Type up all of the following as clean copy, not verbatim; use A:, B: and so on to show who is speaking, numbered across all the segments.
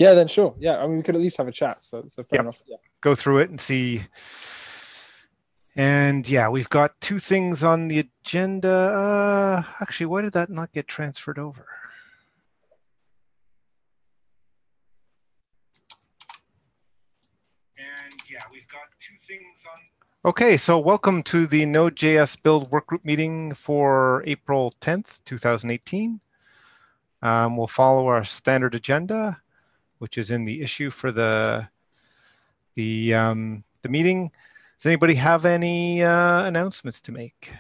A: Yeah, then sure. Yeah, I mean, we could at least have a chat. So fair enough. Yeah.
B: Go through it and see. And yeah, we've got two things on the agenda. Actually, why did that not get transferred over? And yeah, we've got two things on. Okay, so welcome to the Node.js Build Workgroup meeting for April 10th, 2018. We'll follow our standard agenda, which is in the issue for the meeting. Does anybody have any announcements to make?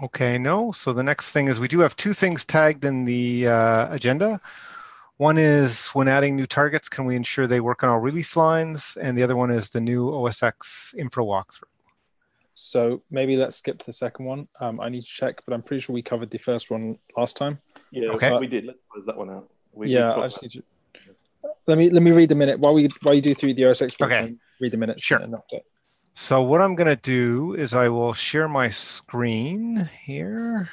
B: Okay, no. So the next thing is we do have two things tagged in the agenda. One is when adding new targets, can we ensure they work on all release lines? And the other one is the new OSX infra walkthrough.
A: So maybe let's skip to the second one. I need to check, but I'm pretty sure we covered the first one last time.
C: Yeah, okay. So we did. Let's close that one out.
A: I just need to. Let me read the minute while you do through the OSX. Okay. Read the minutes.
B: Sure.
A: And update.
B: So what I'm going to do is I will share my screen here.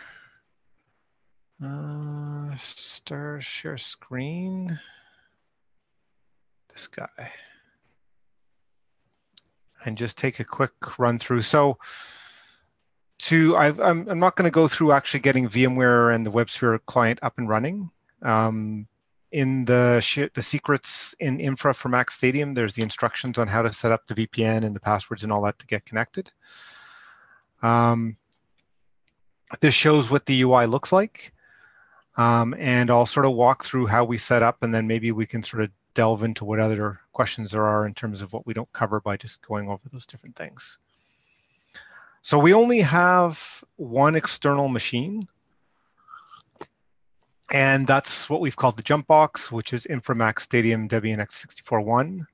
B: Share screen. This guy. And just take a quick run through. So I'm not going to go through actually getting VMware and the WebSphere client up and running. In the secrets in infra for Mac Stadium, there's the instructions on how to set up the VPN and the passwords and all that to get connected. This shows what the UI looks like. And I'll sort of walk through how we set up, and then maybe we can sort of delve into what other questions there are in terms of what we don't cover by just going over those different things. So we only have one external machine. And that's what we've called the jump box, which is InfraMax Stadium WNX64.1.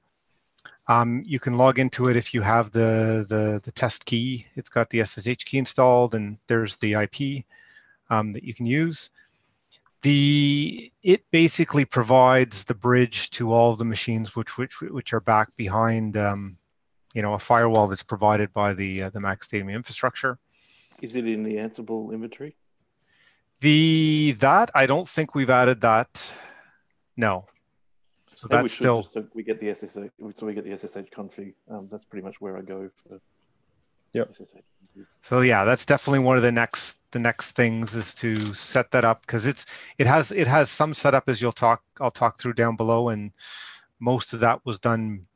B: You can log into it if you have the test key. It's got the SSH key installed, and there's the IP that you can use. It basically provides the bridge to all of the machines which are back behind a firewall that's provided by the Mac Stadium infrastructure.
C: Is it in the Ansible inventory?
B: That I don't think we've added that. No. So that's still.
C: So we get the SSH. So we get the SSH config. That's pretty much where I go for.
A: Yep.
C: SSH.
B: So yeah, that's definitely one of the next things is to set that up, because it has some setup as I'll talk through down below, and most of that was done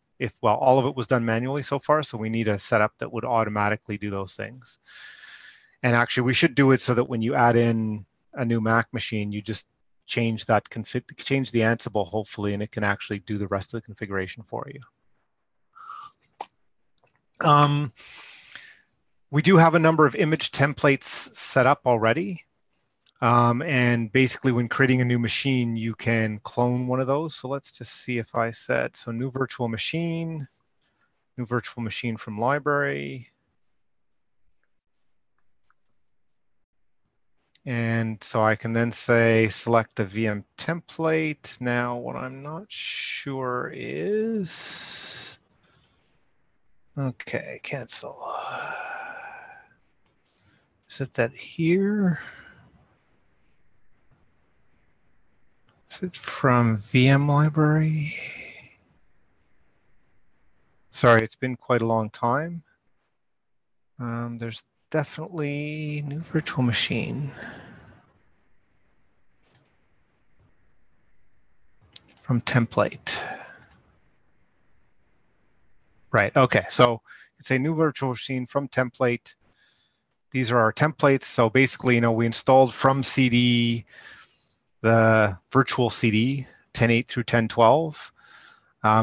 B: all of it was done manually so far. So we need a setup that would automatically do those things. And actually, we should do it so that when you add in a new Mac machine, you just change that change the Ansible, hopefully, and it can actually do the rest of the configuration for you. We do have a number of image templates set up already. And basically, when creating a new machine, you can clone one of those. So let's just see if I said, so new virtual machine from library. And so I can then say, select the VM template. Now, what I'm not sure is, okay, cancel. Is it that here? Is it from VM library? Sorry, it's been quite a long time. There's definitely new virtual machine from template. Right, okay, so it's a new virtual machine from template. These are our templates. So basically, we installed from CD the virtual CD 10.8 through 10.12.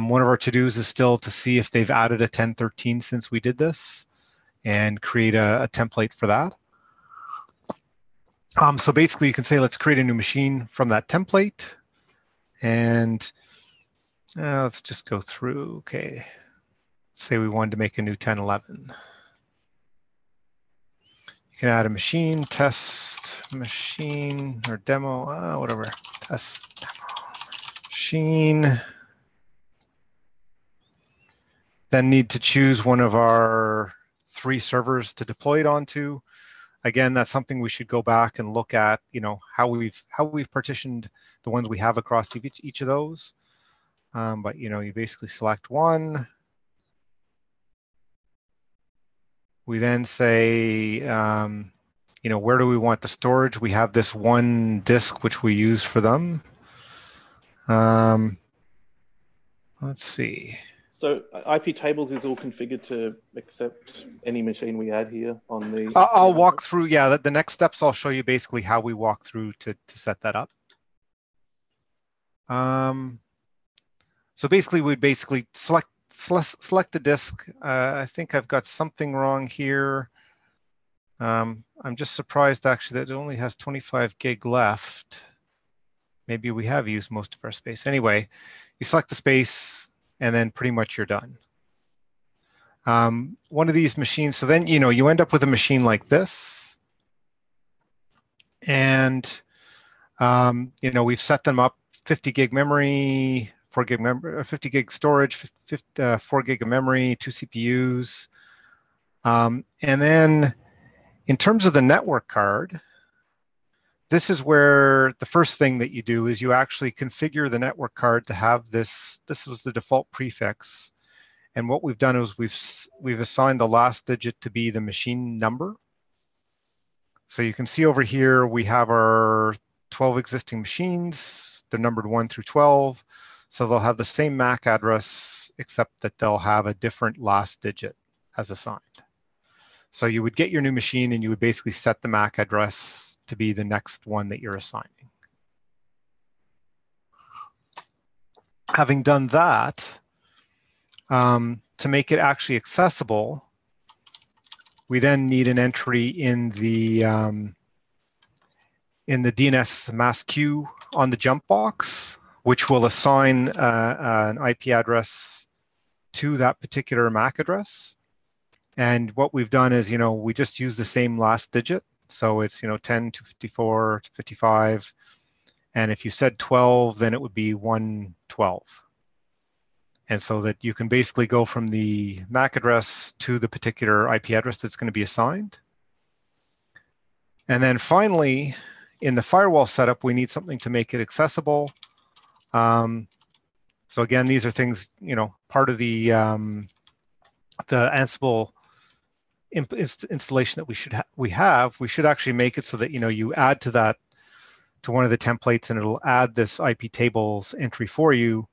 B: One of our to-dos is still to see if they've added a 10.13 since we did this, and create a template for that. So basically, you can say, let's create a new machine from that template. And let's just go through. Okay, say we wanted to make a new 10.11. You can add a machine, test machine, or demo, whatever, test demo machine. Then need to choose one of our 3 servers to deploy it onto. Again, that's something we should go back and look at, how we've partitioned the ones we have across each of those. But you basically select one. We then say, where do we want the storage? We have this one disk which we use for them. Let's see.
C: So IP tables is all configured to accept any machine we add here on the.
B: I'll walk through. Yeah, the next steps I'll show you basically how we walk through to set that up. So basically, we'd select the disk. I think I've got something wrong here. I'm just surprised actually that it only has 25 gig left. Maybe we have used most of our space. Anyway, you select the space and then pretty much you're done. One of these machines, so then you end up with a machine like this. And we've set them up 50 gig memory, 4 gig memory, 50 gig storage, 4 gig of memory, 2 CPUs. And then in terms of the network card, this is where the first thing that you do is you actually configure the network card to have this. This was the default prefix. And what we've done is we've assigned the last digit to be the machine number. So you can see over here, we have our 12 existing machines. They're numbered 1 through 12. So they'll have the same MAC address, except that they'll have a different last digit as assigned. So you would get your new machine and you would basically set the MAC address to be the next one that you're assigning. Having done that, to make it actually accessible, we then need an entry in the DNS mask queue on the jump box, which will assign an IP address to that particular MAC address. And what we've done is, we just use the same last digit. So it's, 10 to 54 to 55. And if you said 12, then it would be 112. And so that you can basically go from the MAC address to the particular IP address that's going to be assigned. And then finally, in the firewall setup, we need something to make it accessible. So again, these are things, part of the Ansible installation that we should actually make it so that you add to that, to one of the templates, and it'll add this IP tables entry for you.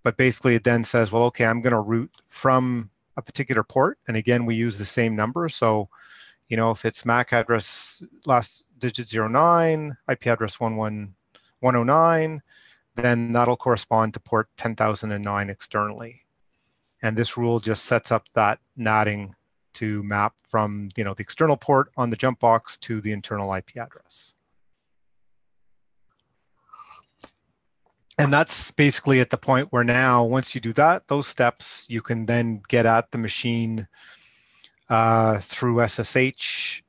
B: But basically it then says, well, okay, I'm going to route from a particular port, and again we use the same number. So if it's MAC address last digit 09, IP address 109, then that'll correspond to port 10,009 externally. And this rule just sets up that NATing to map from the external port on the jump box to the internal IP address. And that's basically at the point where now, once you do that, those steps, you can then get at the machine through SSH.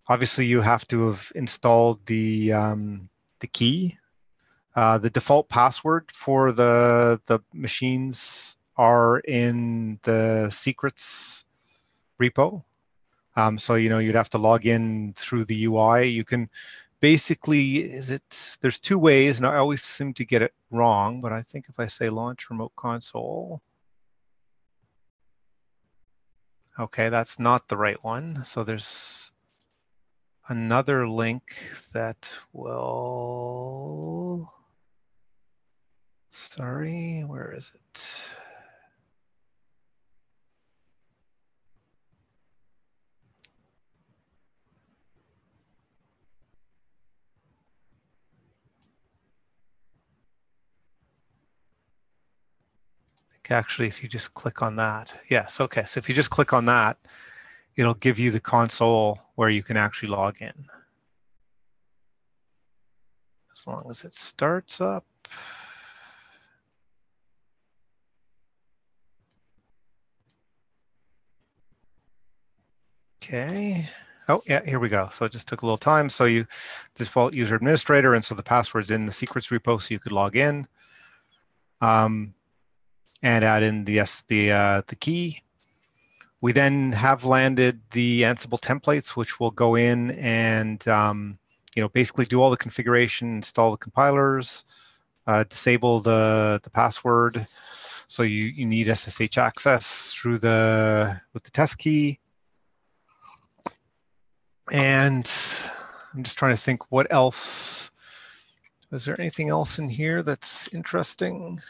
B: Obviously, you have to have installed the key. The default password for the machines are in the secrets repo. So, you'd have to log in through the UI. You can basically, there's two ways, and I always seem to get it wrong, but I think if I say launch remote console, okay, that's not the right one. So there's another link that will, sorry, where is it? Actually, if you just click on that, yes, okay. So if you just click on that, it'll give you the console where you can actually log in. As long as it starts up. Okay. Oh, yeah, here we go. So it just took a little time. So you default user administrator, and so the password's in the secrets repo, so you could log in. And add in the key. We then have landed the Ansible templates, which will go in and basically do all the configuration, install the compilers, disable the password. So you need SSH access through with the test key. And I'm just trying to think what else. Is there anything else in here that's interesting?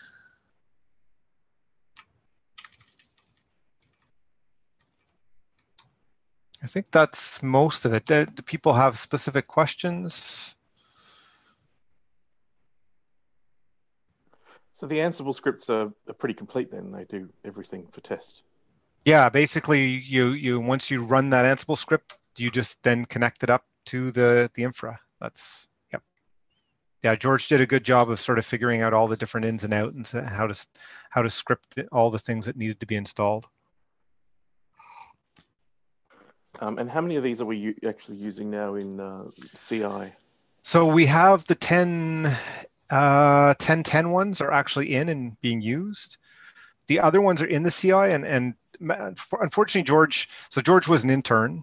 B: I think that's most of it. Do people have specific questions?
C: So the Ansible scripts are pretty complete then. They do everything for test.
B: Yeah, basically you once you run that Ansible script, you just then connect it up to the infra. That's, yep. Yeah, George did a good job of sort of figuring out all the different ins and outs and how to script all the things that needed to be installed.
C: And how many of these are we actually using now in CI?
B: So we have the 10 ones are actually in and being used. The other ones are in the CI, and unfortunately, George was an intern.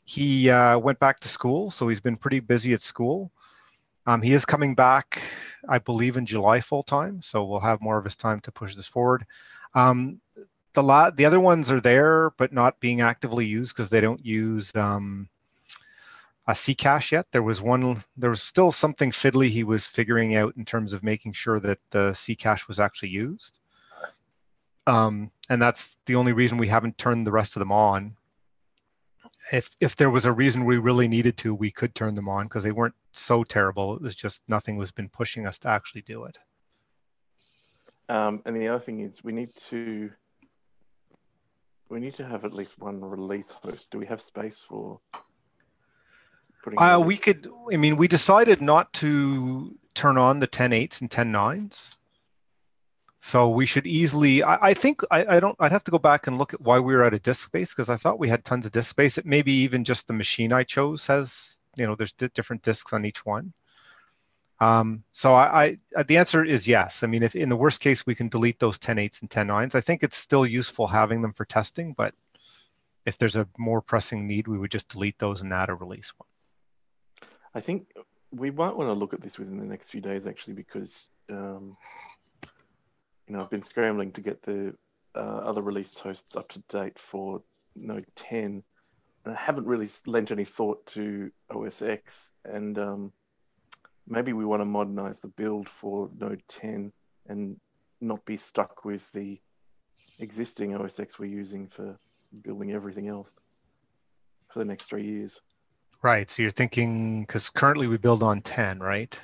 B: He went back to school, so he's been pretty busy at school. He is coming back, I believe, in July full time, so we'll have more of his time to push this forward. The other ones are there, but not being actively used because they don't use a Ccache yet. There was still something fiddly he was figuring out in terms of making sure that the Ccache was actually used. And that's the only reason we haven't turned the rest of them on. If there was a reason we really needed to, we could turn them on because they weren't so terrible. It was just nothing was been pushing us to actually do it.
C: And the other thing is we need to have at least one release host. Do we have space for putting
B: we decided not to turn on the 10.8s and 10.9s. So we should easily, I think, I'd have to go back and look at why we were out of disk space, because I thought we had tons of disk space. It maybe even just the machine I chose has, there's different disks on each one. So the answer is yes. I mean, if in the worst case, we can delete those 10.8s and 10.9s. I think it's still useful having them for testing, but if there's a more pressing need, we would just delete those and add a release one.
C: I think we might want to look at this within the next few days, actually, because I've been scrambling to get the other release hosts up to date for Node 10, and I haven't really lent any thought to OS X, and maybe we want to modernize the build for Node 10 and not be stuck with the existing OS X we're using for building everything else for the next 3 years.
B: Right. So you're thinking, because currently we build on 10, right?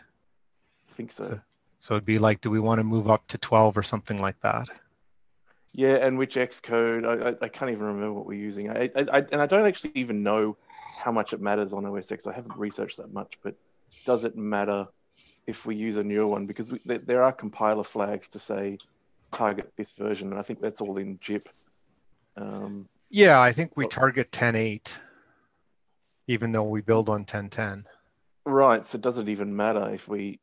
C: I think so.
B: So it'd be like, do we want to move up to 12 or something like that?
C: Yeah, and which X code? I can't even remember what we're using. And I don't actually even know how much it matters on OS X. I haven't researched that much, but does it matter if we use a newer one? Because there are compiler flags to say target this version, and I think that's all in JIP.
B: Yeah, I think we target 10.8, even though we build on 10.10.
C: Right, so it doesn't even matter if we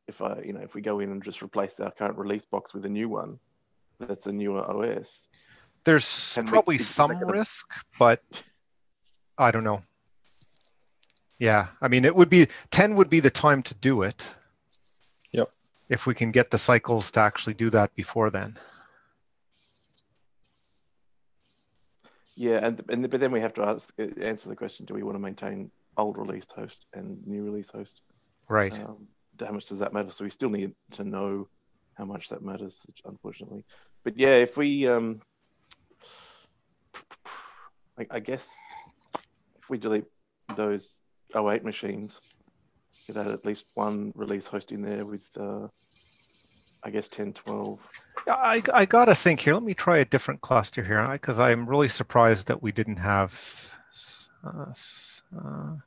C: go in and just replace our current release box with a new one that's a newer OS.
B: There's probably some risk, but I don't know. Yeah, I mean, 10 would be the time to do it.
A: Yep.
B: If we can get the cycles to actually do that before then.
C: Yeah, but then we have to answer the question: do we want to maintain old release host and new release host?
B: Right.
C: How much does that matter? So we still need to know how much that matters, unfortunately. But yeah, if we, I guess, if we delete those 08 machines, could add at least one release host in there with, I guess, 10, 12.
B: I got to think here. Let me try a different cluster here, because I'm really surprised that we didn't have, and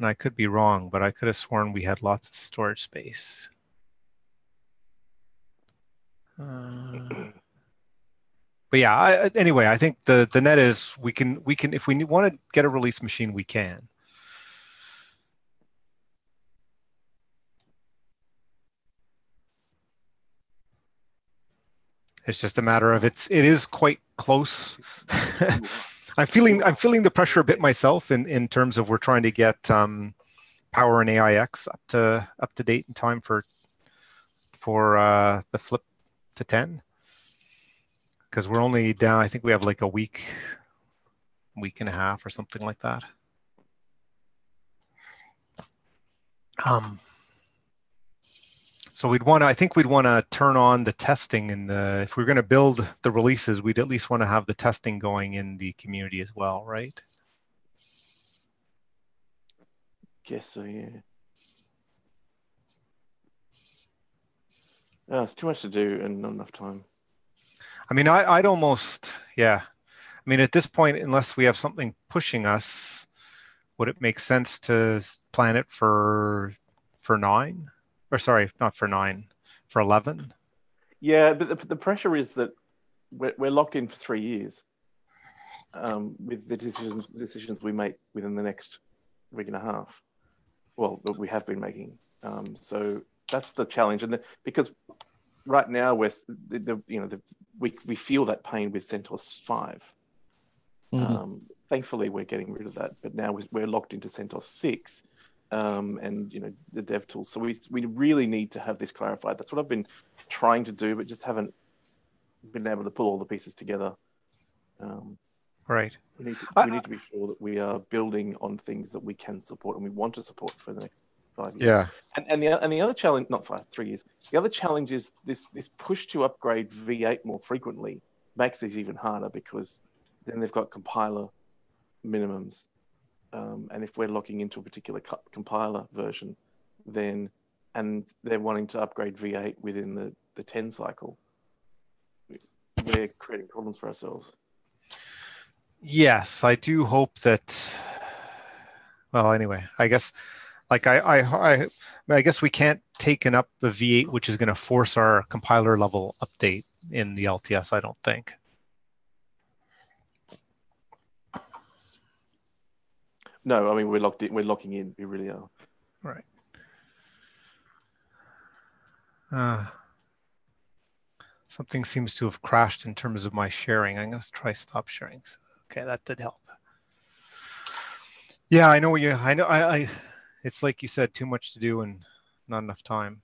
B: I could be wrong, but I could have sworn we had lots of storage space. But yeah, anyway, I think the net is we can if we want to get a release machine, we can. It's just a matter of it is quite close I'm feeling the pressure a bit myself in terms of we're trying to get Power and AIX up to date in time for the flip to 10, because we're only down. I think we have like a week and a half or something like that. So I think we'd want to turn on the testing if we're going to build the releases, we'd at least want to have the testing going in the community as well, right?
C: Guess so, yeah. Oh, it's too much to do and not enough time.
B: I mean, I'd almost, yeah. I mean, at this point, unless we have something pushing us, would it make sense to plan it for 9? Or sorry, not for 9, for 11?
C: Yeah, but the pressure is that we're locked in for 3 years with the decisions we make within the next week and a half. Well, that we have been making. So that's the challenge, and because right now we feel that pain with CentOS 5.
A: Mm-hmm.
C: Thankfully, we're getting rid of that, but now we're locked into CentOS 6. And the dev tools. So we really need to have this clarified. That's what I've been trying to do, but just haven't been able to pull all the pieces together.
B: Right.
C: We need to be sure that we are building on things that we can support and we want to support for the next 5 years.
B: Yeah.
C: And the other challenge, not 3 years. The other challenge is this push to upgrade V8 more frequently makes this even harder, because then they've got compiler minimums. And if we're locking into a particular compiler version, and they're wanting to upgrade V8 within the 10 cycle, we're creating problems for ourselves.
B: Yes, I do hope that. Well, anyway, I guess I guess we can't take up the V8, which is going to force our compiler level update in the LTS. I don't think.
C: No, I mean, we're locking in. We really are.
B: Right. Something seems to have crashed in terms of my sharing. I'm going to try stop sharing. Okay, that did help. Yeah, I know it's like you said, too much to do and not enough time.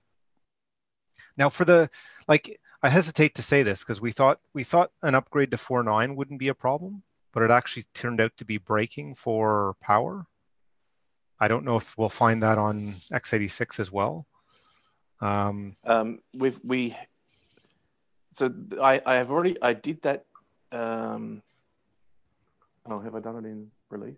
B: Now I hesitate to say this because we thought an upgrade to 4.9 wouldn't be a problem, but it actually turned out to be breaking for power. I don't know if we'll find that on x86 as well.
C: So I did that. Have I done it in release?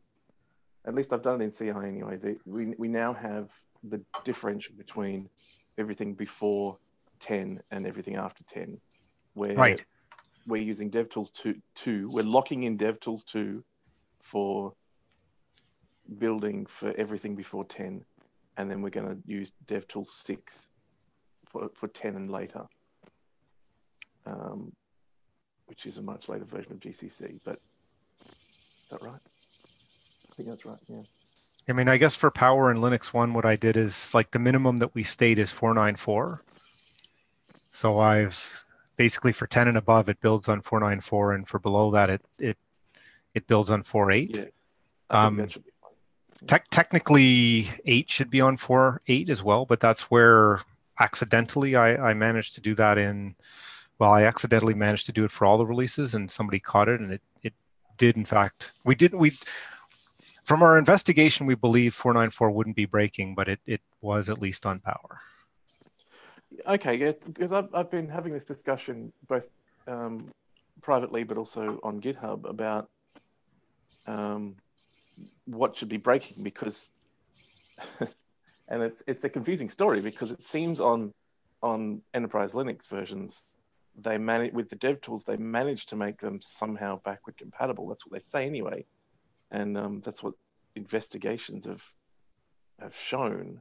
C: At least I've done it in CI anyway. We now have the differential between everything before 10 and everything after 10, where we're using DevTools 2. We're locking in DevTools 2 for building for everything before 10, and then we're going to use DevTools 6 for 10 and later, which is a much later version of GCC. But is that right? I think that's right, yeah.
B: I mean, I guess for Power and Linux 1, what I did is like the minimum that we state is 4.9.4. So I've basically for 10 and above, it builds on 4.9.4, and for below that, it builds on 4.8.
C: Yeah, I think that should be fine.
B: Yeah. Technically, 8 should be on 4.8 as well, but that's where accidentally I managed to do that I accidentally managed to do it for all the releases, and somebody caught it, and it did, in fact. From our investigation, we believe 4.9.4 wouldn't be breaking, but it was at least on Power.
C: Okay, yeah, because I've been having this discussion both privately but also on GitHub about what should be breaking, because and it's a confusing story, because it seems on enterprise Linux versions they manage with the dev tools, they manage to make them somehow backward compatible. That's what they say anyway, and that's what investigations have shown.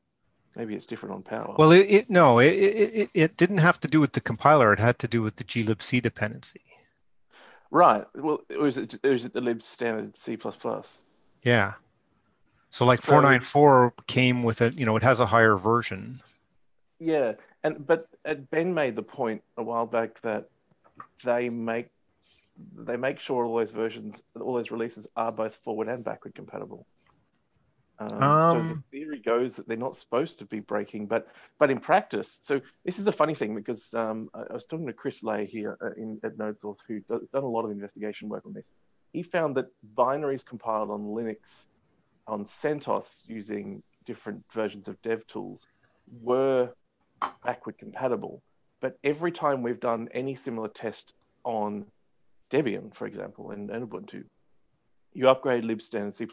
C: Maybe it's different on Power.
B: Well, it didn't have to do with the compiler. It had to do with the glibc dependency.
C: Right. Well, it was the lib standard C++.
B: Yeah. So like 4.9.4 came with it. It has a higher version.
C: Yeah, but Ben made the point a while back that they make they make sure all those versions, all those releases are both forward and backward compatible. So the theory goes that they're not supposed to be breaking, but in practice, so this is the funny thing, because I was talking to Chris Lay here at NodeSource, who has done a lot of investigation work on this. He found that binaries compiled on Linux, on CentOS, using different versions of DevTools, were backward compatible. But every time we've done any similar test on Debian, for example, and Ubuntu, you upgrade libstan and C++,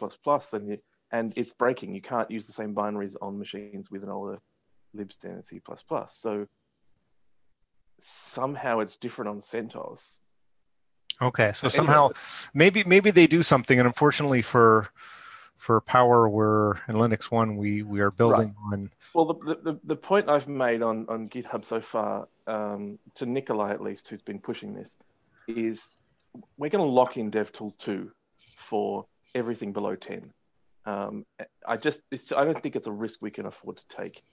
C: and it's breaking. You can't use the same binaries on machines with an older libstan and C++. So somehow it's different on CentOS.
B: Okay, so
C: Anyway,
B: somehow maybe they do something, and unfortunately for Power, we're in Linux 1, we are building on.
C: Well, the point I've made on GitHub so far, to Nikolai at least, who's been pushing this, is we're going to lock in DevTools 2 for everything below 10. I don't think it's a risk we can afford to take.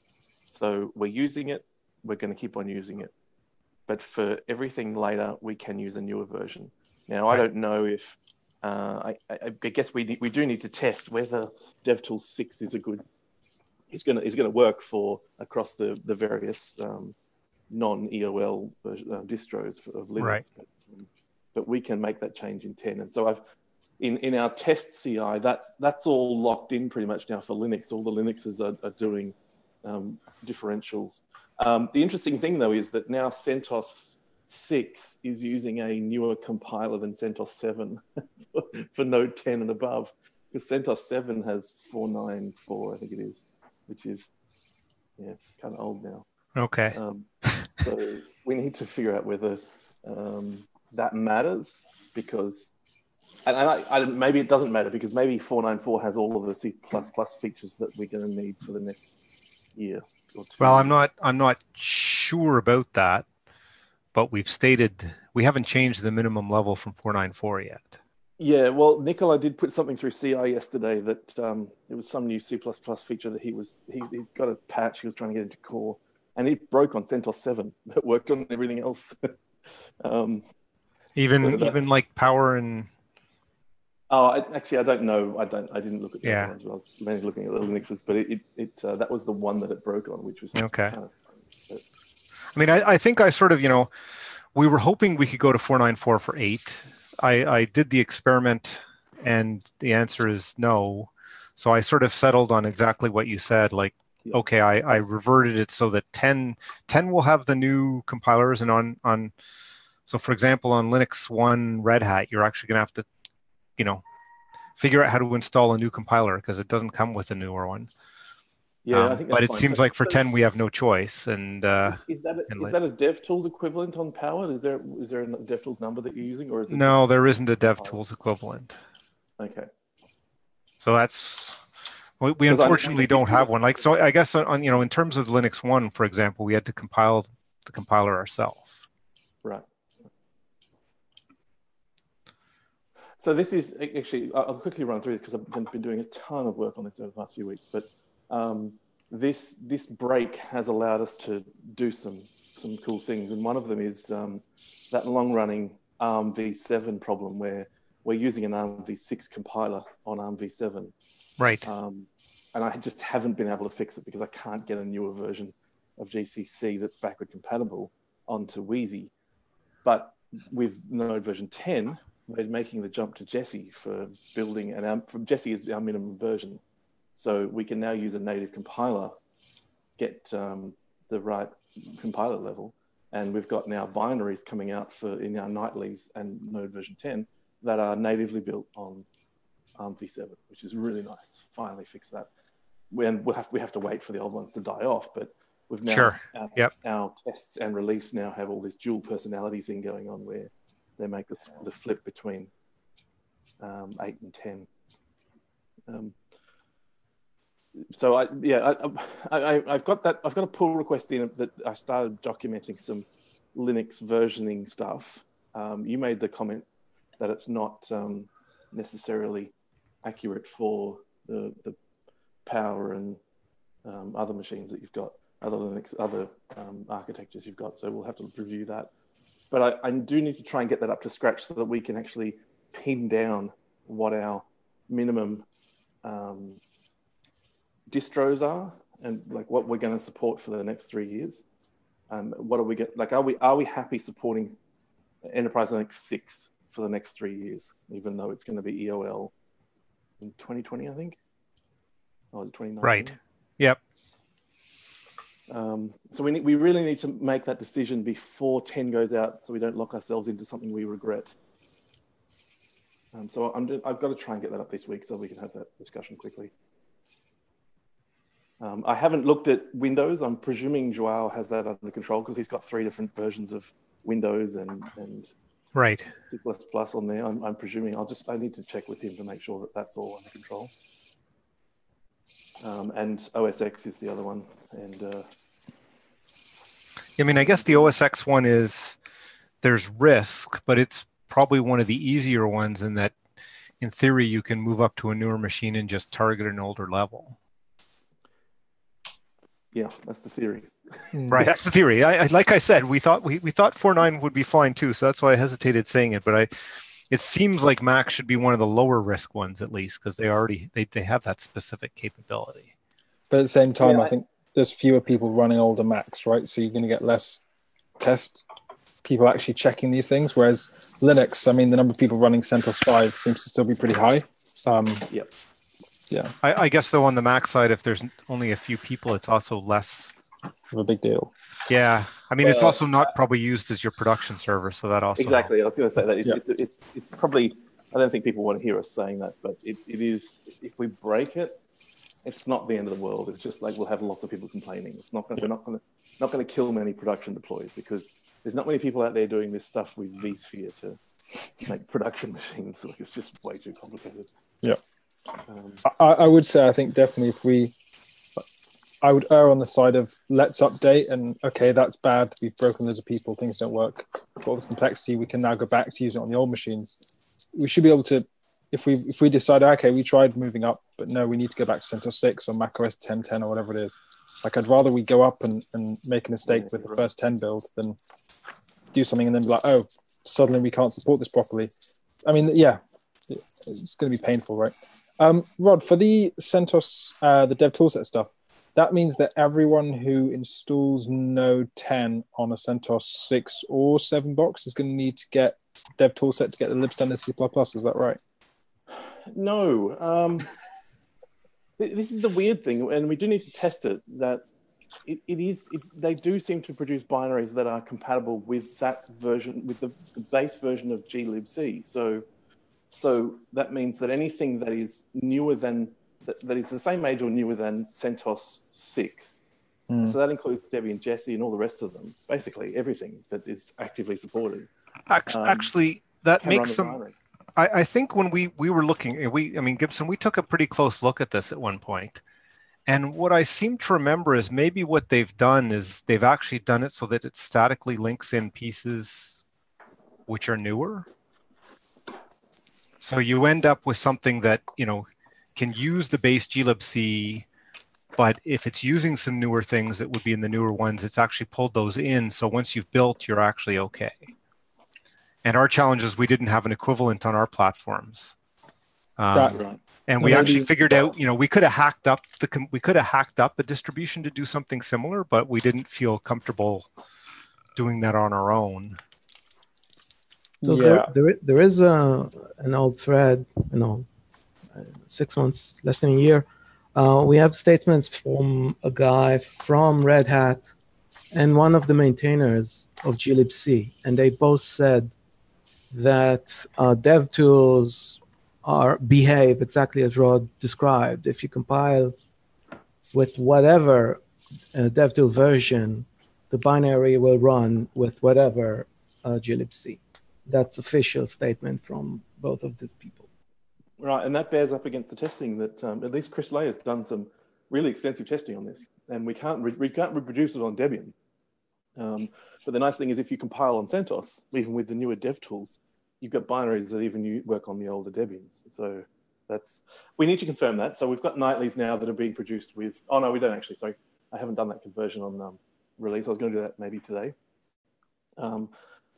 C: So we're using it. We're going to keep on using it. But for everything later, we can use a newer version. Now, I don't know if I guess we do need to test whether DevTools 6 is going to work for across the various non-EOL distros of Linux.
B: Right.
C: But we can make that change in 10. And so in our test CI, that's all locked in pretty much now for Linux. All the Linuxes are doing differentials. The interesting thing, though, is that now CentOS 6 is using a newer compiler than CentOS 7 for Node 10 and above, because CentOS 7 has 494, I think it is, which is kind of old now.
B: Okay.
C: So we need to figure out whether that matters, because and maybe it doesn't matter, because maybe 494 has all of the C++ features that we're going to need for the next year or two.
B: Well, I'm not sure about that, but we haven't changed the minimum level from 494 yet.
C: Yeah, well, Nicola did put something through CI yesterday that it was some new C++ feature that he's got a patch he was trying to get into core, and it broke on CentOS 7. It worked on everything else.
B: Even like Power and.
C: Oh, I don't know. I didn't look at the other ones. I was mainly looking at the Linuxes, but that was the one that it broke on, which was
B: okay.
C: Kind of funny,
B: I mean, I think I sort of, we were hoping we could go to 494 for 8. I did the experiment, and the answer is no. So I sort of settled on exactly what you said. Like, okay, I reverted it so that 10 will have the new compilers, and on. So for example, on Linux 1 Red Hat, you're actually going to have to, figure out how to install a new compiler, because it doesn't come with a newer one.
C: Yeah, I think that's
B: but it
C: fine.
B: seems like for 10 we have no choice. And
C: is that a DevTools equivalent on Power? Is there a DevTools number that you're using, or is it?
B: No, there isn't a DevTools equivalent.
C: Okay.
B: So that's we unfortunately don't have one. Like, so I guess on in terms of Linux 1, for example, we had to compile the compiler ourselves.
C: Right. So this is actually, I'll quickly run through this because I've been doing a ton of work on this over the last few weeks. But this break has allowed us to do some cool things, and one of them is that long-running ARM v7 problem where we're using an ARM v6 compiler on ARM v7.
B: Right.
C: And I just haven't been able to fix it because I can't get a newer version of GCC that's backward compatible onto Wheezy. But with Node version 10, we're making the jump to Jessie for building from Jessie is our minimum version. So we can now use a native compiler, get the right compiler level. And we've got now binaries coming out in our nightlies and Node version 10 that are natively built on ARM v7, which is really nice. Finally fix that. We have to wait for the old ones to die off, but we've now our tests and release now have all this dual personality thing going on where they make the flip between 8 and 10. So I've got that. I've got a pull request in that I started documenting some Linux versioning stuff. You made the comment that it's not necessarily accurate for the Power and other machines that you've got, other Linux, other architectures you've got. So we'll have to review that. But I do need to try and get that up to scratch so that we can actually pin down what our minimum distros are and like what we're going to support for the next 3 years. What are we are we happy supporting Enterprise Linux 6 for the next 3 years, even though it's going to be EOL in 2020, I think, or 2019?
B: Right. Yep.
C: So we really need to make that decision before 10 goes out, so we don't lock ourselves into something we regret. So I've got to try and get that up this week so we can have that discussion quickly. I haven't looked at Windows. I'm presuming Joao has that under control because he's got 3 different versions of Windows and
B: Right.
C: C++ on there. I'm presuming. I need to check with him to make sure that that's all under control. And OS X is the other one. And
B: I mean, I guess the OS X one there's risk, but it's probably one of the easier ones in that, in theory, you can move up to a newer machine and just target an older level.
C: yeah, that's the theory.
B: Right, that's the theory. Like I said, we thought 4.9 would be fine too, so that's why I hesitated saying it. But it seems like Mac should be one of the lower risk ones at least because they have that specific capability.
A: But at the same time, I think there's fewer people running older Macs, right? So you're going to get less test people actually checking these things. Whereas Linux, I mean, the number of people running CentOS 5 seems to still be pretty high.
C: Yep.
A: Yeah.
B: I guess though on the Mac side, if there's only a few people, it's also less
A: of a big deal.
B: Yeah, I mean, it's also not probably used as your production server, so that also
C: exactly. I was going to say that it's probably. I don't think people want to hear us saying that, but it is. If we break it, it's not the end of the world. It's just like we'll have lots of people complaining. It's not. We're not going to kill many production deploys because there's not many people out there doing this stuff with vSphere to make production machines. Like it's just way too complicated.
A: Yeah. I would say I think definitely I would err on the side of let's update and okay, that's bad. We've broken loads of people. Things don't work. For all this complexity, we can now go back to using it on the old machines. We should be able to, if we decide, okay, we tried moving up, but no, we need to go back to CentOS 6 or macOS 10.10 or whatever it is. Like I'd rather we go up and make a mistake with the first 10 build than do something and then be like, oh, suddenly we can't support this properly. I mean, yeah, it's going to be painful, right? Rod, for the CentOS, the dev toolset stuff, that means that everyone who installs Node 10 on a CentOS 6 or 7 box is going to need to get dev toolset to get the libstandard C++. Is that right?
C: No. This is the weird thing, and we do need to test it, that they do seem to produce binaries that are compatible with that version, with the base version of glibc. So that means that anything that is newer than that is the same age or newer than CentOS 6. So that includes Debian, Jessie, and all the rest of them. Basically, everything that is actively supported.
B: Actually, that makes some. I think when we were looking, Gibson, we took a pretty close look at this at one point. And what I seem to remember is maybe what they've done is they've actually done it so that it statically links in pieces which are newer. So you end up with something that, can use the base glibc, but if it's using some newer things that would be in the newer ones, it's actually pulled those in. So once you've built, you're actually okay. And our challenge is we didn't have an equivalent on our platforms.
C: Right.
B: And we actually figured out, we could have hacked up a distribution to do something similar, but we didn't feel comfortable doing that on our own.
D: So
A: yeah.
D: there is an old thread, 6 months, less than a year. We have statements from a guy from Red Hat and one of the maintainers of glibc, and they both said that dev tools behave exactly as Rod described. If you compile with whatever dev tool version, the binary will run with whatever glibc. That's official statement from both of these people.
C: Right, and that bears up against the testing that at least Chris Lay has done some really extensive testing on this, and we can't reproduce it on Debian. But the nice thing is if you compile on CentOS, even with the newer dev tools, you've got binaries that even work on the older Debians. So we need to confirm that. So we've got nightlies now that are being produced with, oh no, we don't actually, sorry. I haven't done that conversion on release. I was going to do that maybe today.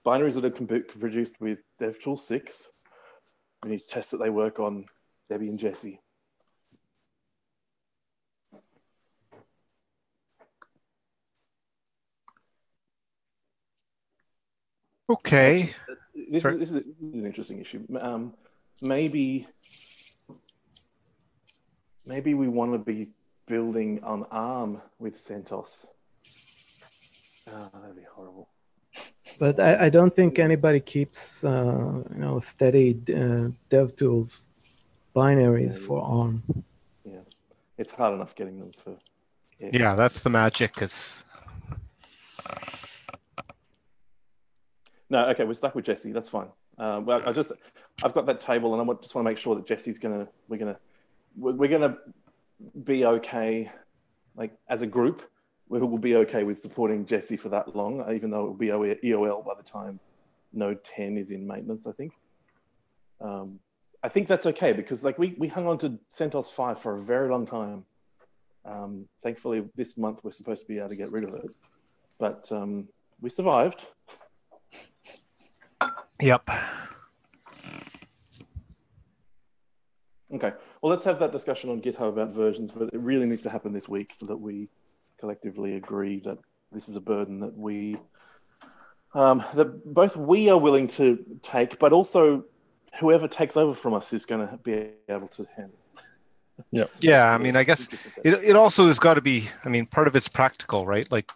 C: binaries that are produced with DevTools 6. We need to test that they work on Debbie and Jesse.
B: Okay.
C: This is an interesting issue. Maybe we want to be building on ARM with CentOS. Oh, that'd be horrible.
D: But I don't think anybody keeps steady DevTools binaries for ARM.
C: Yeah, it's hard enough getting them for.
B: Yeah, that's the magic.
C: No, okay, we're stuck with Jesse. That's fine. Well, I've got that table, and I just want to make sure that Jesse's we're gonna be okay, like as a group. We will be okay with supporting Jesse for that long, even though it will be EOL by the time Node 10 is in maintenance, I think. I think that's okay because like we hung on to CentOS 5 for a very long time. Thankfully, this month we're supposed to be able to get rid of it, but we survived.
B: Yep.
C: Okay, well, let's have that discussion on GitHub about versions, but it really needs to happen this week so that we collectively agree that this is a burden that that both we are willing to take, but also whoever takes over from us is going to be able to handle.
B: Yeah. I mean, I guess it also has got to be. I mean, part of it's practical, right? Like,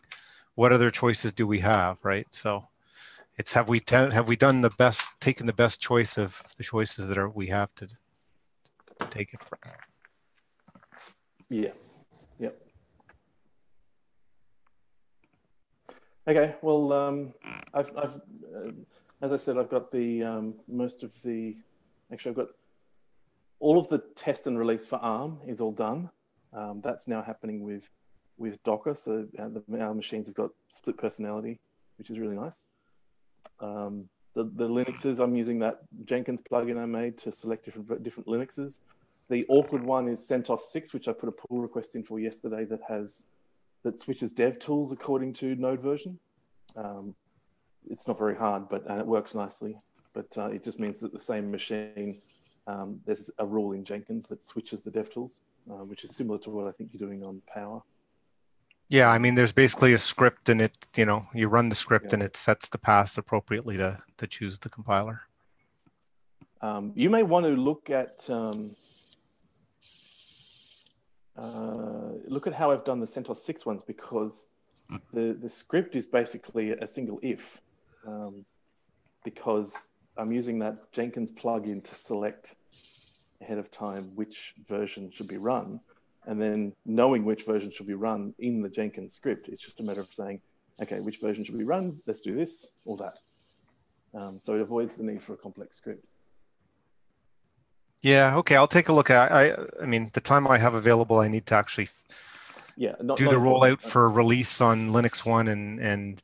B: what other choices do we have, right? So, it's have we done the best, taken the best choice of the choices that we have to take it from?
C: Yeah. Yep. Okay. Well, I've as I said, I've got the most of the. Actually, I've got all of the test and release for ARM is all done. That's now happening with Docker. So our machines have got split personality, which is really nice. The Linuxes, I'm using that Jenkins plugin I made to select different Linuxes. The awkward one is CentOS 6, which I put a pull request in for yesterday that switches DevTools according to Node version. It's not very hard, but it works nicely. But it just means that the same machine, there's a rule in Jenkins that switches the DevTools, which is similar to what I think you're doing on Power.
B: Yeah, I mean, there's basically a script, and you run the script, and it sets the path appropriately to choose the compiler.
C: You may want to look at how I've done the CentOS 6 ones, because the script is basically a single if, because I'm using that Jenkins plugin to select ahead of time which version should be run. And then knowing which version should be run in the Jenkins script, it's just a matter of saying, okay, which version should we run? Let's do this or that. So it avoids the need for a complex script.
B: Yeah, okay, I'll take a look at it. I mean, the time I have available, I need to actually do the rollout for release on Linux 1, and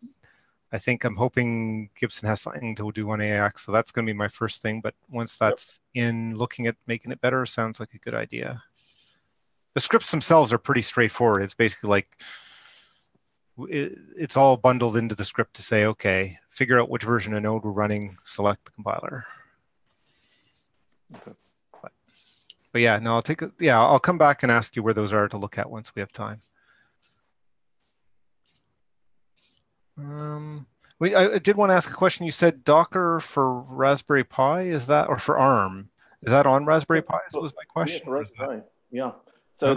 B: I think I'm hoping Gibson has something to do on AIX, so that's going to be my first thing. But once that's in, looking at making it better sounds like a good idea. The scripts themselves are pretty straightforward. It's basically like it's all bundled into the script to say, okay, figure out which version of Node we're running, select the compiler.
C: Okay.
B: But yeah, no, I'll come back and ask you where those are to look at once we have time. I did want to ask a question. You said Docker for Raspberry Pi, is that, or for ARM? Is that on Raspberry Pi? That was my question.
C: Yeah, for Raspberry. Yeah. So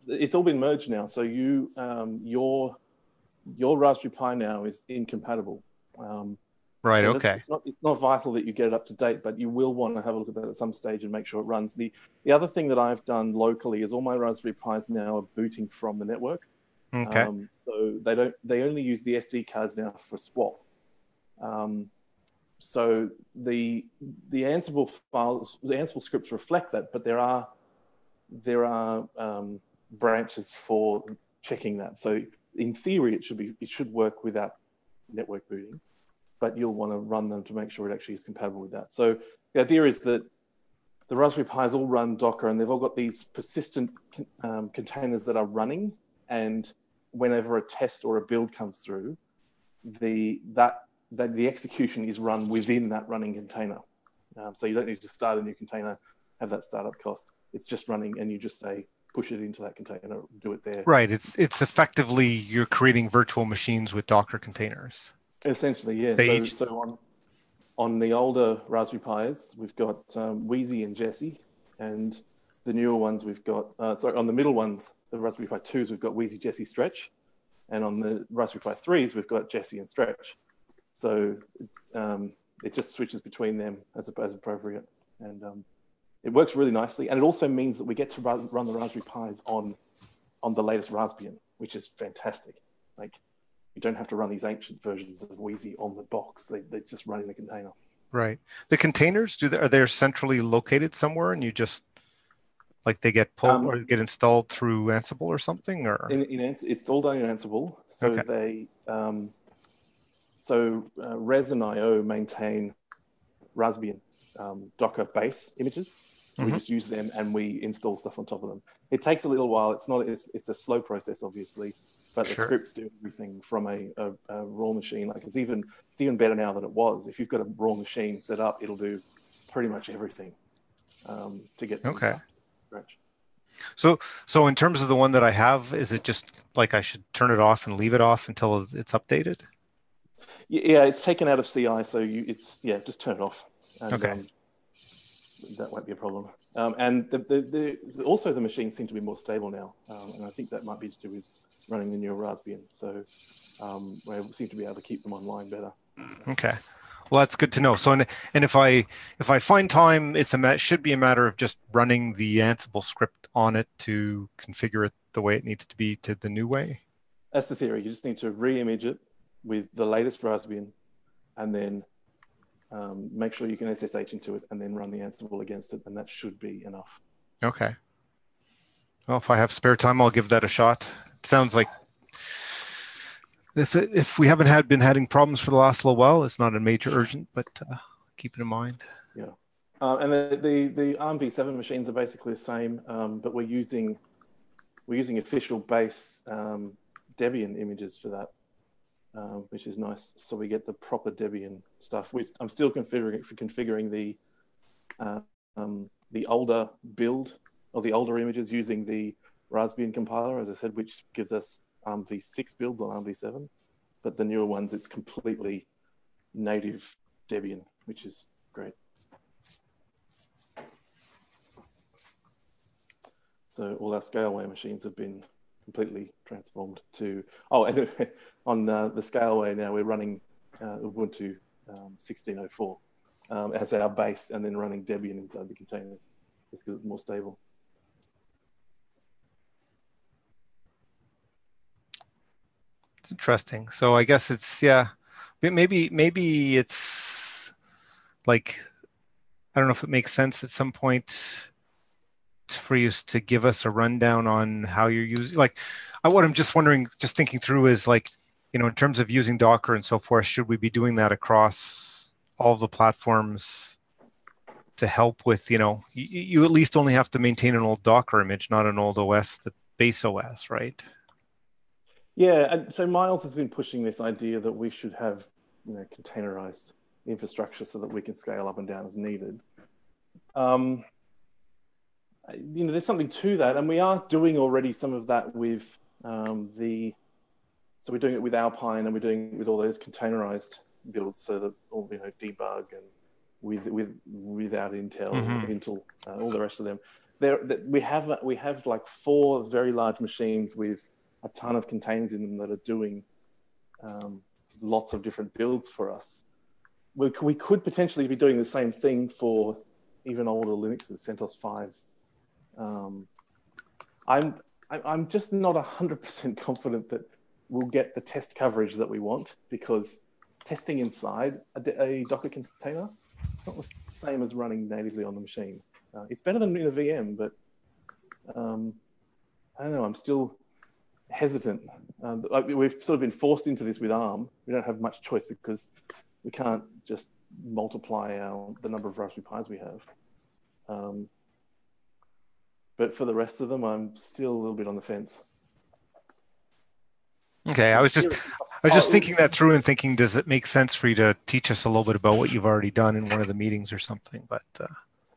C: it's all been merged now. So your Raspberry Pi now is incompatible.
B: Right.
C: So
B: okay.
C: It's not vital that you get it up to date, but you will want to have a look at that at some stage and make sure it runs. The other thing that I've done locally is all my Raspberry Pis now are booting from the network.
B: Okay.
C: So they only use the SD cards now for swap. So the Ansible files, the Ansible scripts reflect that, but there are branches for checking that. So in theory, it should work without network booting, but you'll want to run them to make sure it actually is compatible with that. So the idea is that the Raspberry Pis all run Docker, and they've all got these persistent containers that are running, and whenever a test or a build comes through, that the execution is run within that running container. So you don't need to start a new container, have that startup cost. It's just running, and you just say, push it into that container, do it there.
B: Right. It's effectively you're creating virtual machines with Docker containers.
C: Essentially, yeah. So on the older Raspberry Pis, we've got Wheezy and Jessie, and the newer ones we've got, on the middle ones, the Raspberry Pi 2s, we've got Wheezy, Jessie, Stretch, and on the Raspberry Pi 3s, we've got Jessie and Stretch. So it just switches between them as appropriate, and it works really nicely. And it also means that we get to run the Raspberry Pis on the latest Raspbian, which is fantastic. Like, you don't have to run these ancient versions of Wheezy on the box. They just run in the container.
B: Right. The containers, are they centrally located somewhere, and you just like they get pulled or get installed through Ansible or something, or
C: it's all done in Ansible. So
B: okay.
C: Res and IO maintain Raspbian Docker base images. So we just use them and we install stuff on top of them. It takes a little while. It's a slow process, obviously, but the scripts do everything from a raw machine. Like it's even better now than it was. If you've got a raw machine set up, it'll do pretty much everything to get scratch.
B: So in terms of the one that I have, is it just like I should turn it off and leave it off until it's updated?
C: Yeah, it's taken out of CI, so just turn it off. And,
B: okay.
C: That won't be a problem. And also the machines seem to be more stable now, and I think that might be to do with running the newer Raspbian. So we seem to be able to keep them online better.
B: Okay. Well, that's good to know. So, and if I find time, it should be a matter of just running the Ansible script on it to configure it the way it needs to be to the new way.
C: That's the theory. You just need to re-image it with the latest Raspbian, and then make sure you can SSH into it, and then run the Ansible against it, and that should be enough.
B: Okay. Well, if I have spare time, I'll give that a shot. It sounds like if we haven't been having problems for the last little while, it's not a major urgent, but keep it in mind.
C: Yeah. And the ARM v7 machines are basically the same, but we're using official base Debian images for that, which is nice. So we get the proper Debian stuff. I'm still configuring the older build or the older images using the Raspbian compiler, as I said, which gives us ARM v6 builds on ARM v7. But the newer ones, it's completely native Debian, which is great. So all our Scaleway machines have been completely transformed to, and on the Scaleway now we're running Ubuntu 16.04 as our base, and then running Debian inside the containers just because it's more stable.
B: It's interesting. So I guess it's, maybe it's like, I don't know if it makes sense at some point for you to give us a rundown on how you're using, like, what I'm just wondering, just thinking through is like, in terms of using Docker and so forth, should we be doing that across all of the platforms to help with, you at least only have to maintain an old Docker image, not an old OS, the base OS, right?
C: Yeah, and so Miles has been pushing this idea that we should have, containerized infrastructure so that we can scale up and down as needed. There's something to that, and we are doing already some of that with so we're doing it with Alpine, and we're doing it with all those containerized builds, so that all debug and without Intel, Intel, all the rest of them. We have like 4 very large machines with a ton of containers in them that are doing lots of different builds for us. We could potentially be doing the same thing for even older Linuxes, CentOS 5. I'm just not 100% confident that we'll get the test coverage that we want, because testing inside a Docker container is not the same as running natively on the machine. It's better than in a VM, but I don't know. I'm still hesitant. We've sort of been forced into this with ARM. We don't have much choice because we can't just multiply the number of Raspberry Pis we have. But for the rest of them, I'm still a little bit on the fence.
B: Okay, I was just thinking that through and thinking, does it make sense for you to teach us a little bit about what you've already done in one of the meetings or something? But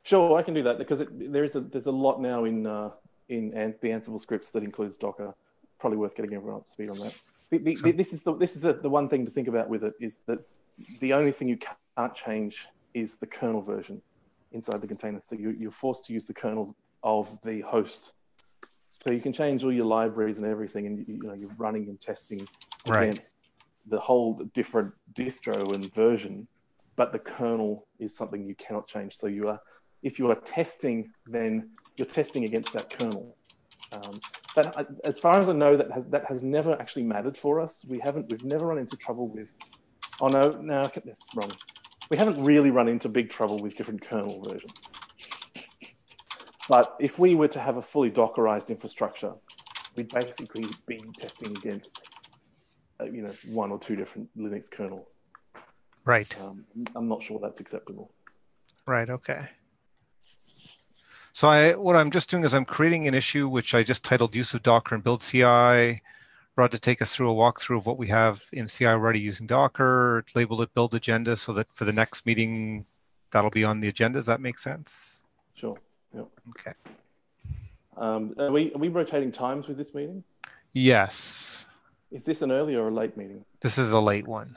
C: sure, I can do that because there's a lot now in the Ansible scripts that includes Docker. Probably worth getting everyone up to speed on that. This is the one thing to think about with it is that the only thing you can't change is the kernel version inside the container. So you're forced to use the kernel of the host. So you can change all your libraries and everything, and you're running and testing against the whole different distro and version, but the kernel is something you cannot change. So if you are testing, then you're testing against that kernel. But as far as I know, that has never actually mattered for us. We've never run into trouble with. Oh no, that's wrong. We haven't really run into big trouble with different kernel versions. But if we were to have a fully Dockerized infrastructure, we'd basically be testing against, one or two different Linux kernels.
B: Right.
C: I'm not sure that's acceptable.
B: Right. Okay. So what I'm just doing is I'm creating an issue which I just titled Use of Docker and Build CI. Rod to take us through a walkthrough of what we have in CI already using Docker. Labeled it Build Agenda so that for the next meeting, that'll be on the agenda. Does that make sense?
C: Sure. Yep.
B: Okay.
C: Are we rotating times with this meeting?
B: Yes.
C: Is this an early or a late meeting?
B: This is a late one.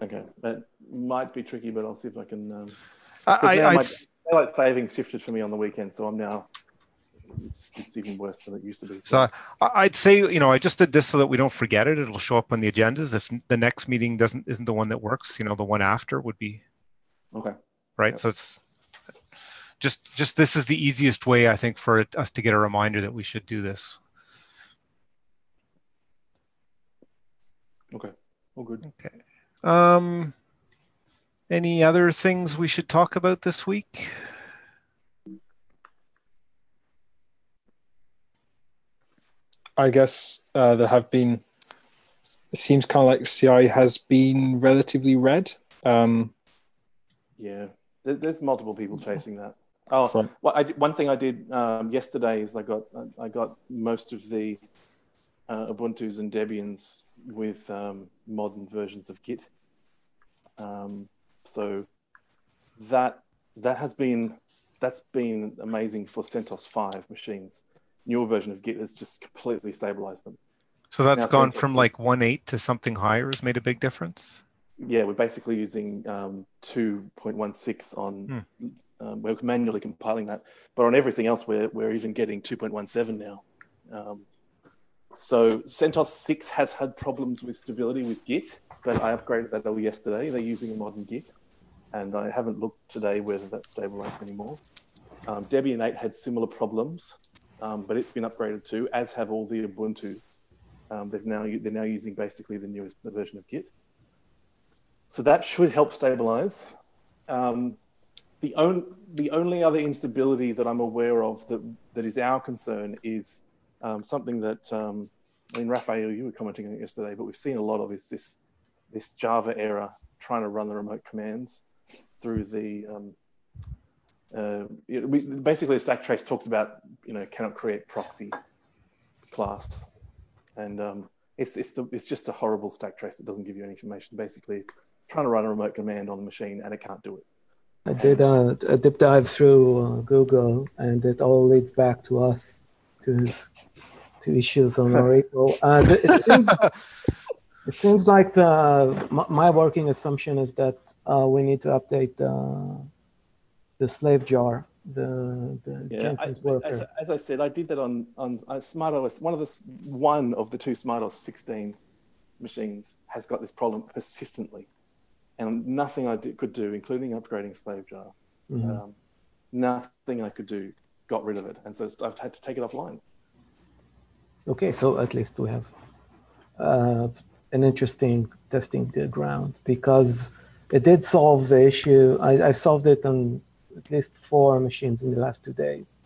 C: Okay, that might be tricky, but I'll see if I can. Daylight savings shifted for me on the weekend, so I'm now. It's even worse than it used to be.
B: So I'd say, I just did this so that we don't forget it. It'll show up on the agendas. If the next meeting isn't the one that works, the one after would be.
C: Okay.
B: Right. Yep. So it's just this is the easiest way, I think, for us to get a reminder that we should do this.
C: Okay. All good.
B: Okay. Any other things we should talk about this week?
A: I guess there have been. It seems kind of like CI has been relatively red.
C: Yeah, there's multiple people chasing that. Oh, right. Well, one thing I did yesterday is I got most of the Ubuntus and Debians with modern versions of Git. So that's been amazing for CentOS 5 machines. Newer version of Git has just completely stabilized them.
B: So that's gone from like 1.8 to something higher has made a big difference?
C: Yeah, we're basically using 2.16 on, we're manually compiling that, but on everything else, we're even getting 2.17 now. So CentOS 6 has had problems with stability with Git, but I upgraded that yesterday. They're using a modern Git, and I haven't looked today whether that's stabilized anymore. Debian 8 had similar problems, but it's been upgraded too, as have all the Ubuntus. They're now using basically the newest version of Git. So that should help stabilize. The only other instability that I'm aware of that is our concern is something that, Raphael, you were commenting on it yesterday, but we've seen a lot of is this Java error trying to run the remote commands through the, basically the stack trace talks about, cannot create proxy class. And it's just a horrible stack trace that doesn't give you any information. Basically, trying to run a remote command on the machine and it can't do it.
D: I did a deep dive through Google, and it all leads back to us, to issues on our repo. It seems like my working assumption is that we need to update the slave jar, the Jenkins worker.
C: As I said, I did that on SmartOS. One of the two SmartOS 16 machines has got this problem persistently. And nothing I could do, including upgrading slave jar, nothing I could do got rid of it. And so I've had to take it offline.
D: Okay, so at least we have an interesting testing ground, because it did solve the issue. I solved it on at least 4 machines in the last 2 days.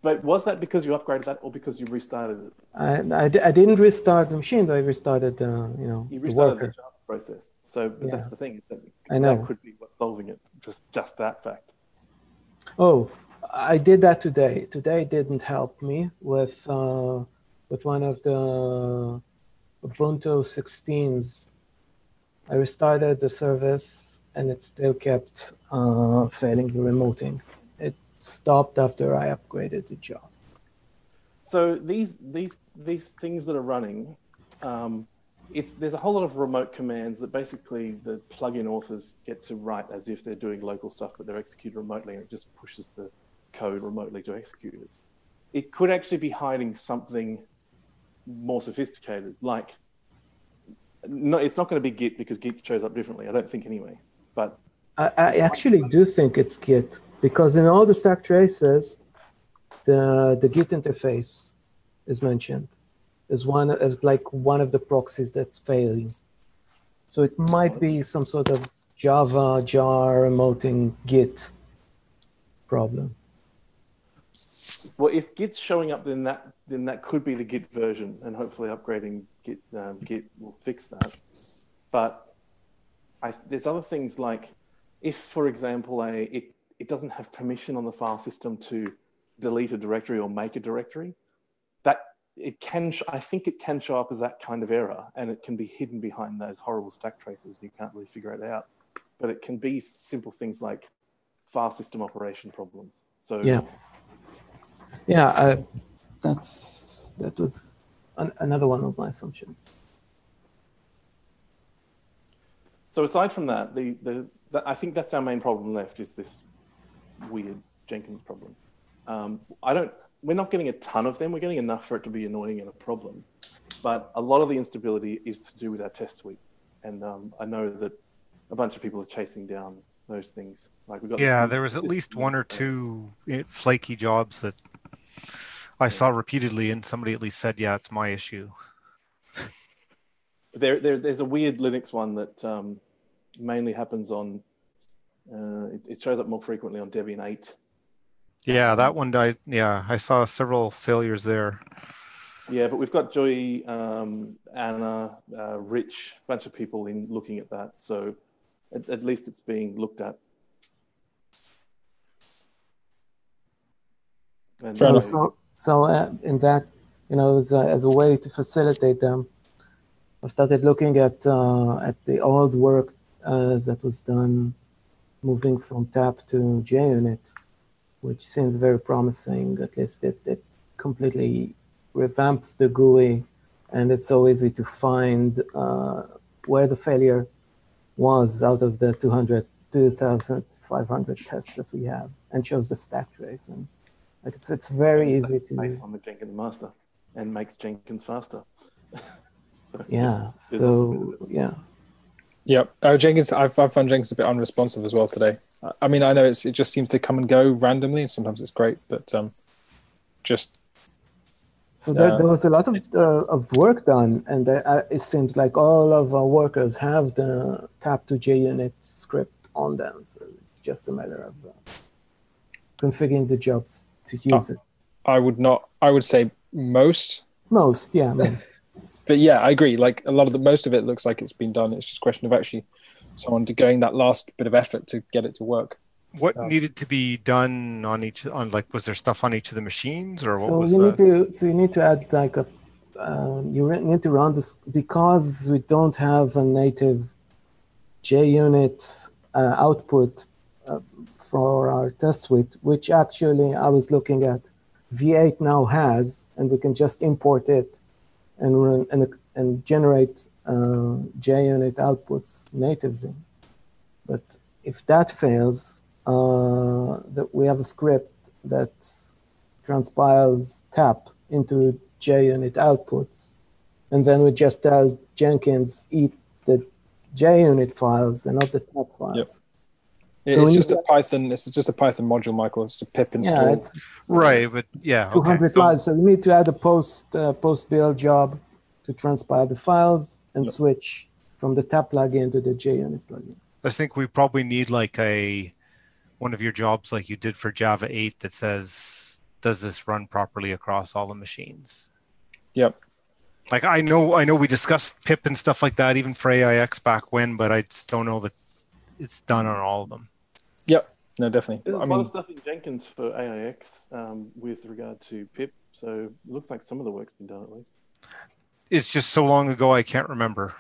C: But was that because you upgraded that or because you restarted it?
D: I didn't restart the machines. I restarted,
C: You restarted the Java process. So that's the thing. That could be what's solving it, just that fact.
D: Oh, I did that today. Today didn't help me with one of the Ubuntu 16s, I restarted the service and it still kept failing the remoting. It stopped after I upgraded the job.
C: So these things that are running, there's a whole lot of remote commands that basically the plugin authors get to write as if they're doing local stuff, but they're executed remotely, and it just pushes the code remotely to execute it. It could actually be hiding something more sophisticated, like no, it's not going to be Git because Git shows up differently. I don't think anyway. But
D: I actually do think it's Git, because in all the stack traces, the Git interface is mentioned as one of the proxies that's failing. So it might be some sort of Java jar remoting Git problem.
C: well, if Git's showing up, then that could be the Git version, and hopefully upgrading Git will fix that. But there's other things like if, for example, it doesn't have permission on the file system to delete a directory or make a directory, that I think it can show up as that kind of error, and it can be hidden behind those horrible stack traces. You can't really figure it out, but it can be simple things like file system operation problems. So
D: that was another one of my assumptions.
C: So aside from that, I think that's our main problem left, is this weird Jenkins problem. We're not getting a ton of them. We're getting enough for it to be annoying and a problem. But a lot of the instability is to do with our test suite. And I know that a bunch of people are chasing down those things. Like we got
B: there was at least one or two flaky jobs that I saw repeatedly, and somebody at least said, yeah, it's my issue.
C: There's a weird Linux one that mainly happens on, it shows up more frequently on Debian 8.
B: Yeah, that one died. Yeah, I saw several failures there.
C: Yeah, but we've got Joy, Anna, Rich, a bunch of people in looking at that. So at least it's being looked at. And
D: in that, as a way to facilitate them, I started looking at the old work that was done moving from TAP to JUnit, which seems very promising. At least it completely revamps the GUI, and it's so easy to find where the failure was out of the 2,500 tests that we have, and shows the stack trace. And it's very easy to
C: based on the Jenkins master and makes Jenkins faster.
A: Yep. Jenkins, I found Jenkins a bit unresponsive as well today. I mean, I know it just seems to come and go randomly, and sometimes it's great, but just.
D: So there was a lot of work done, and it seems like all of our workers have the tap to JUnit script on them. So it's just a matter of configuring the jobs to use it.
A: I would say most.
D: Most.
A: But yeah, I agree. Like most of it looks like it's been done. It's just a question of actually someone going that last bit of effort to get it to work.
B: What needed to be done was there stuff on each of the machines, or what was
D: that? You need to add you need to run this, because we don't have a native JUnit output for our test suite, which actually I was looking at. V8 now has, and we can just import it and run and generate JUnit outputs natively. But if that fails, that we have a script that transpiles tap into JUnit outputs, and then we just tell Jenkins eat the JUnit files and not the tap files.
A: Yep. It's just a Python. It's just a Python module, Michael. It's just a pip install.
D: It's
B: right, but
D: 200 lines. So you need to add a post build job to transpile the files and switch from the tap plugin to the JUnit plugin.
B: I think we probably need like one of your jobs like you did for Java 8 that says, does this run properly across all the machines?
A: Yep.
B: Like I know we discussed pip and stuff like that even for AIX back when, but I just don't know that it's done on all of them.
A: Yep. No, definitely.
C: There's a lot of stuff in Jenkins for AIX with regard to pip, so it looks like some of the work's been done at least.
B: it's just so long ago I can't remember.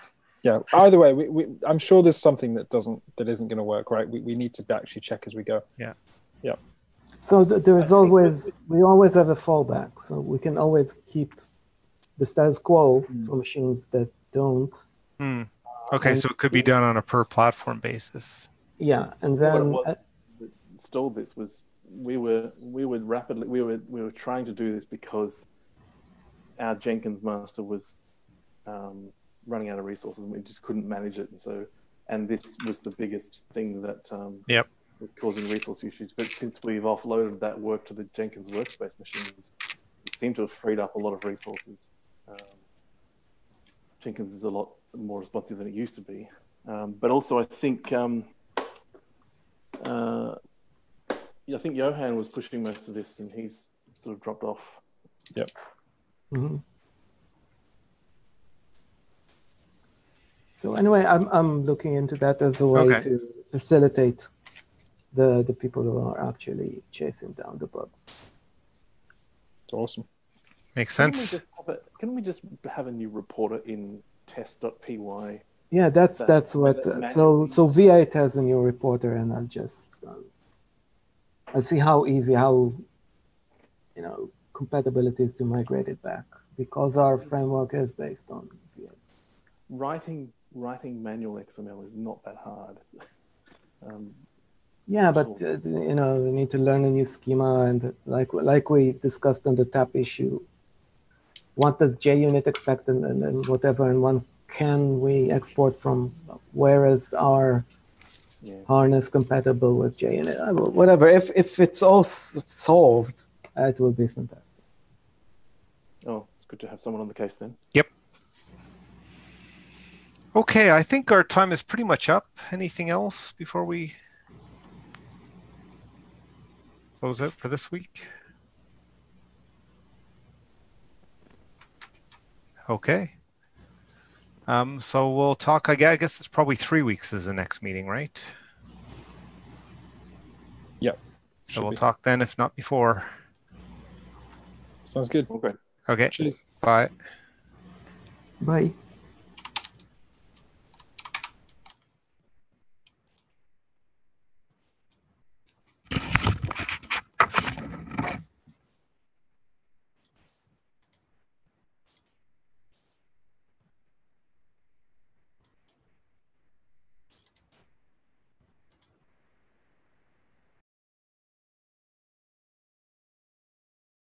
A: Yeah. Either way, I'm sure there's something that isn't going to work, right? We need to actually check as we go.
B: Yeah.
A: Yeah.
D: So we always have a fallback. So we can always keep the status quo for machines that don't.
B: Okay, so it could be done on a per platform basis.
D: Yeah, and
C: What it
D: then
C: was that stalled this was we were trying to do this because our Jenkins master was running out of resources and we just couldn't manage it, and this was the biggest thing that was causing resource issues. But since we've offloaded that work to the Jenkins workspace machines, we seem to have freed up a lot of resources. Jenkins is a lot more responsive than it used to be, but also I think Johan was pushing most of this, and he's sort of dropped off.
A: Yep.
D: Mm-hmm. So anyway, I'm looking into that as a way to facilitate the people who are actually chasing down the bugs.
A: It's awesome.
B: Makes sense.
C: Can we just have a new reporter in test.py?
D: Yeah, that's what. So V8 has a new reporter, and I'll see how compatible it is to migrate it back, because our framework is based on V8.
C: Writing manual XML is not that hard.
D: Yeah, but we need to learn a new schema, and like we discussed on the tap issue, what does JUnit expect, and whatever, and when can we export from? Where is our harness compatible with JUnit? Whatever. If it's all solved, it will be fantastic.
C: Oh, it's good to have someone on the case then.
B: Yep. Okay, I think our time is pretty much up. Anything else before we close out for this week? Okay. So we'll talk, I guess it's probably 3 weeks is the next meeting, right?
A: Yep.
B: So we'll talk then, if not before.
A: Sounds good.
C: Okay.
B: Okay.
A: Cheers.
B: Bye.
D: Bye.